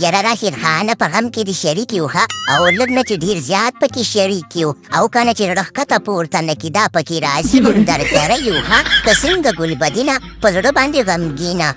یاره راشد خانه په غم کې دې شریک یو ښه او لږ نه چې ډېر زیات پکې شریک یو او که نه چې رښکته پورته نه کي دا پکې راځي موږ درسره یو ښه که څنګه ګلبدینه په زړه باندې غمګینه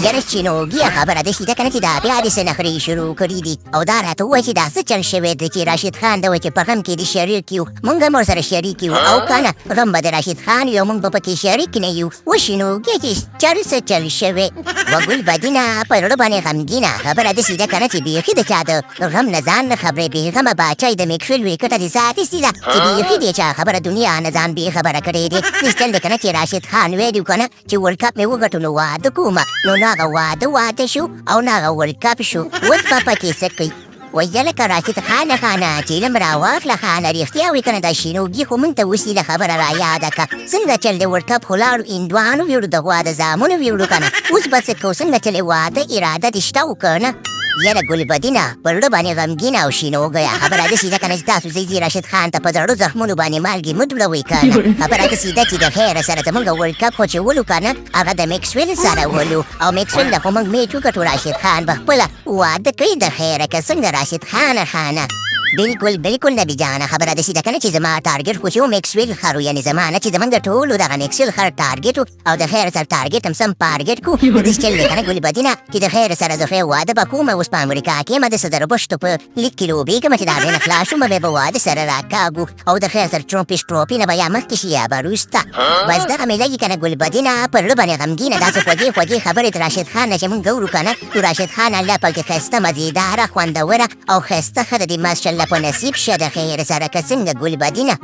یاره چینوګیه خبره ده شي ده که نه چې دا بیا دې څه نخرې شروع کړي دي او دا راته ووایه چې دا څه چل شوی دی چې راشد خان ده وایي چې په غم کې دې شریک یو موږ هم ورسره شریک یو او که نه غم به د راشد خان یو موږ به پکې شریک نه یو و شینوګیه چې چل څه چل شوی و ګلبدینه په زړه باندې غمګینه خبره داسې ده که نه چې بیخي د چا د غم نه ځان نه خبرې بېغمه باچۍ د میکسول ویکټه دې ساتیستې ده چې بیخي دې چا خبره دنیا نه ځان بېخبره کړې دی داسې چل دی که نه چې راشد خان ویلي و که نه چې ورلډ کپ مې وګټو نو واده کومه نو نه هغه واده شو او نه هغه ورلډ کپ شو اوس به پکې څه کوي ویله که راشد خانه چې علم راواخله خانه رښتیا وایي که نه دا شینوګي خو موږ ته وسیله خبره را یاده که څنګه چل دی ورلډ کپ خو لاړو هندوانو ویوړو د غوا د زامنو ویوړو که نه اوس به څه کوو څنګه چل واده اراده دې شته و که نه یاره ګلبدینه په زړه باندې غمګینه او شینوګیه خبره داسې ده که نه چې تاسو ځئ راشد خان ته په زړو زخمونو باندې مالګې مه دوړوئ که نه خبره داسې ده چې د خیره سره زموږ ورلډ کپ خو چې ولو که نه هغه د میکسویل سره ولو او میکسویل نه خو موږ میچ وګټو راشد خان به خپله واده کوي د خیره که څنګه راشد خانه بالکل نبی جانه خبره داسې ده که نه چې زما ټارګټ خو چې و میکسویل خر یعنې زما نه چې زموږ د ټولو دغه میکسویل خر ټارګټ او د خیر سره ټارګټ هم سم پارګټ کو داسې چل دی که نه ګلبدینه چې د خیر سره د خیر واده به کوم اوس په امریکا کې یم داسې د ربشتو په لیک کې لوبېږم چې د هغې نه خلاص شوم بیا به واده سره راکاږو او د خیر سره ټروپي نه به یا مخکې شي یا به وروسته بس دغه مې لګي که نه ګلبدینه په زړه باندې غمګینه داسې خوږې خبرې د راشد خان نه چې مونږ ګورو که نه نو راشد خان الله پاک دې ښایسته مزېداره خوندوره او ښایسته ښځه دې ماشاءالله په نصیب شه د خیر سره که څنګه ګلبدینه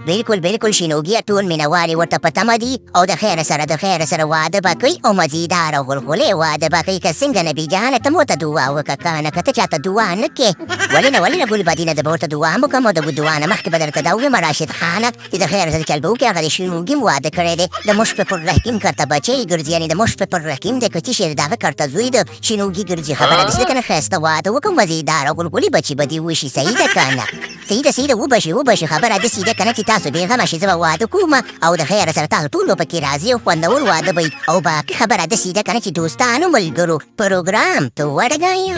بالکل شینوګیه ټول مینهوالې ورته په تمه دي او د خیر سره واده به کوي او مزیدار او غلغلې واده به کوي که څنګه نبي جانه ته مو ورته دعا وکړه که نه که ته چاته دعا نه کې ولې نه ګلبدینه د به ورته دعا هم وکړم او د دعا نه مخکې به درته دا ووایم راشد خانه چې د خیر سره چل به وکړي هغه د شینوګي هم واده کړی دی د مشفق الرحیم کرته بچی ګرځي یعنې د مشفق الرحیم دی که څه شی د هغه کرته زوی د شینوګي ګرځي خبره داسې ده که نه ښایسته واده وکړم مزیدار او غلغلې بچي به دې وشي صحیح ده که نه صحیح ده وبشي خبره داسې ده که نه چې تاسو بېغمه شئ زه به واده کوم او د خیره سره تاسو ټول به پکې راځي او خوندور واده به او باقي خبره داسې ده که نه چې دوستانو ملګرو پروګرام ته ورګایم